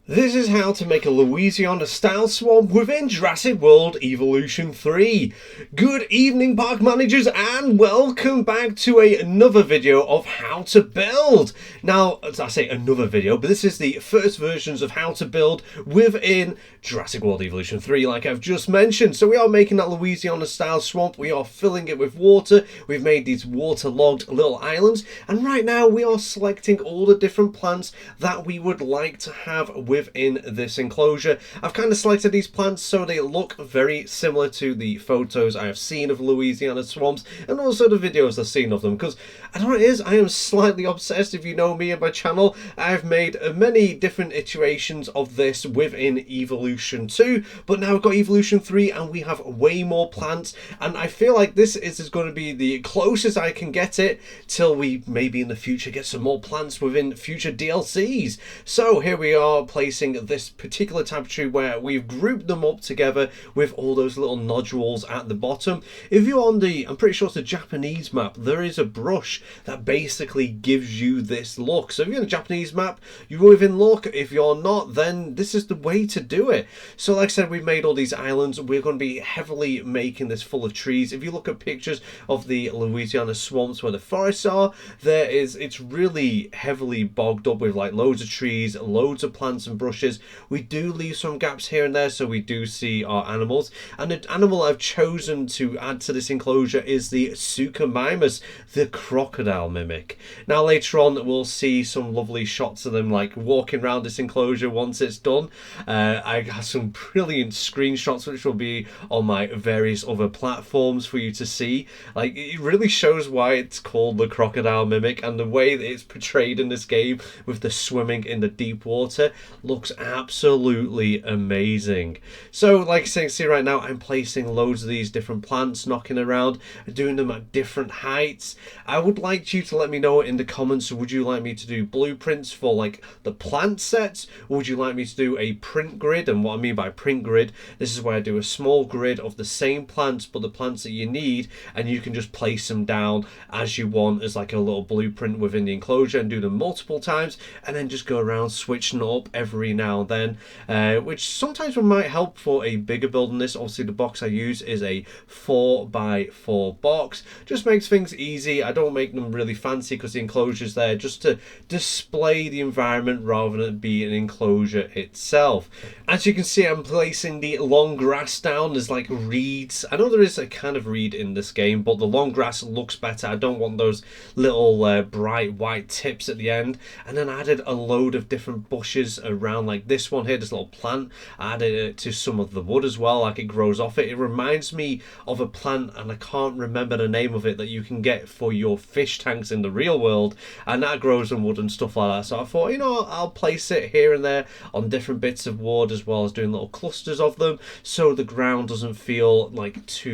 This is how to make a Louisiana style swamp within Jurassic World Evolution 3. Good evening park managers and welcome back to another video of how to build. Now, as I say another video, but this is the first versions of how to build within Jurassic World Evolution 3 like I've just mentioned. So we are making that Louisiana style swamp, we are filling it with water, we've made these waterlogged little islands, and right now we are selecting all the different plants that we would like to have within this enclosure. I've kind of selected these plants so they look very similar to the photos I have seen of Louisiana swamps and also the videos I've seen of them, because I don't know what it is, I am slightly obsessed. If you know me and my channel, I've made many different iterations of this within Evolution 2, but now we've got Evolution 3 and we have way more plants, and I feel like this is going to be the closest I can get it till we maybe in the future get some more plants within future DLCs. So here we are placing this particular type of tree where we've grouped them up together with all those little nodules at the bottom. If you're on the, I'm pretty sure it's the Japanese map, there is a brush that basically gives you this look. So if you're on the Japanese map, you're within luck. If you're not, then this is the way to do it. So like I said, we've made all these islands. We're going to be heavily making this full of trees. If you look at pictures of the Louisiana swamps where the forests are, it's really heavily bogged up with like loads of trees, loads of plants and brushes. We do leave some gaps here and there, so we do see our animals, and the animal I've chosen to add to this enclosure is the Sukomimus, the crocodile mimic. Now later on we'll see some lovely shots of them like walking around this enclosure once it's done. I got some brilliant screenshots which will be on my various other platforms for you to see. Like, it really shows why it's called the crocodile mimic, and the way that it's portrayed in this game with the swimming in the deep water looks absolutely amazing. So like I see right now, I'm placing loads of these different plants knocking around, doing them at different heights. I would like you to let me know in the comments, would you like me to do blueprints for like the plant sets, or would you like me to do a print grid? And what I mean by print grid, this is where I do a small grid of the same plants, but the plants that you need, and you can just place them down as you want as like a little blueprint within the enclosure and do them multiple times, and then just go around switching up every now and then, which sometimes might help for a bigger build than this. Obviously the box I use is a 4x4 box, just makes things easy. I don't make them really fancy because the enclosure's there just to display the environment rather than be an enclosure itself. As you can see, I'm placing the long grass down. There's like reeds. I know there is a kind of reed in this game, but the long grass looks better. I don't want those little bright white tips at the end. And then I added a load of different bushes around, like this one here, this little plant. I added it to some of the wood as well, like it grows off it. It reminds me of a plant, and I can't remember the name of it, that you can get for your fish tanks in the real world, and that grows on wood and stuff like that. So I thought, you know, I'll place it here and there on different bits of wood, as well as doing little clusters of them, so the ground doesn't feel like too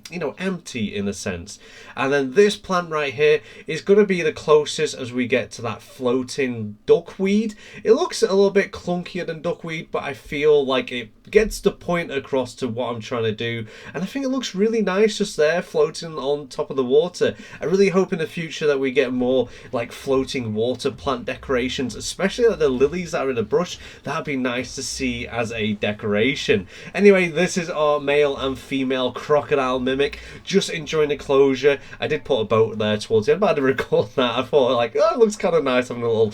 you know, empty in a sense. And then this plant right here is going to be the closest as we get to that floating duckweed. It looks a little bit clunkier than duckweed, but I feel like it gets the point across to what I'm trying to do, and I think it looks really nice just there floating on top of the water. I really hope in the future that we get more like floating water plant decorations, especially like the lilies that are in the brush. That'd be nice to see as a decoration. Anyway, this is our male and female crocodile mimic, just enjoying the closure. I did put a boat there towards the end, but I had to record that. I thought like, oh, it looks kind of nice having a little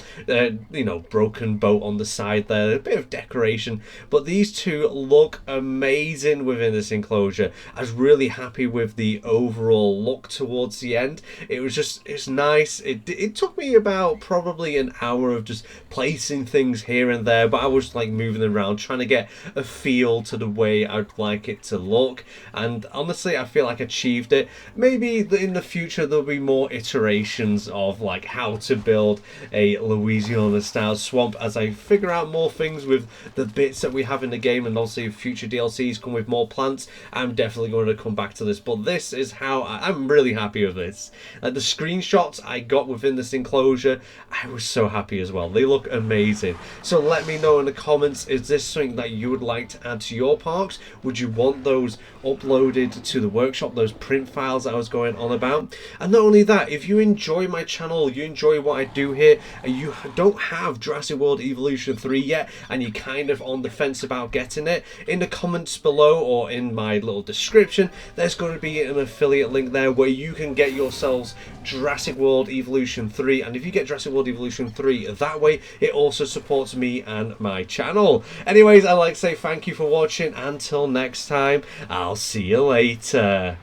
you know, broken boat on the side there, a bit of decoration. But these two look amazing within this enclosure. I was really happy with the overall look towards the end. It's nice. It took me about probably an hour of just placing things here and there, but I was like moving around trying to get a feel to the way I'd like it to look, and honestly I feel like I achieved it. Maybe in the future there'll be more iterations of like how to build a Louisiana style swamp as I figure out more things with the bits that we have in the game, and also if future DLCs come with more plants, I'm definitely going to come back to this. But this is how I'm really happy with this. The screenshots I got within this enclosure, I was so happy as well. They look amazing. So let me know in the comments, is this something that you would like to add to your parks? Would you want those uploaded to the workshop, those print files I was going on about? And not only that, if you enjoy my channel, you enjoy what I do here, and you don't have Jurassic World Evolution Evolution 3 yet, and you're kind of on the fence about getting it, in the comments below or in my little description, there's going to be an affiliate link there where you can get yourselves Jurassic World Evolution 3, and if you get Jurassic World Evolution 3 that way, it also supports me and my channel. Anyways, I'd like to say thank you for watching. Until next time, I'll see you later.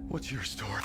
What's your story?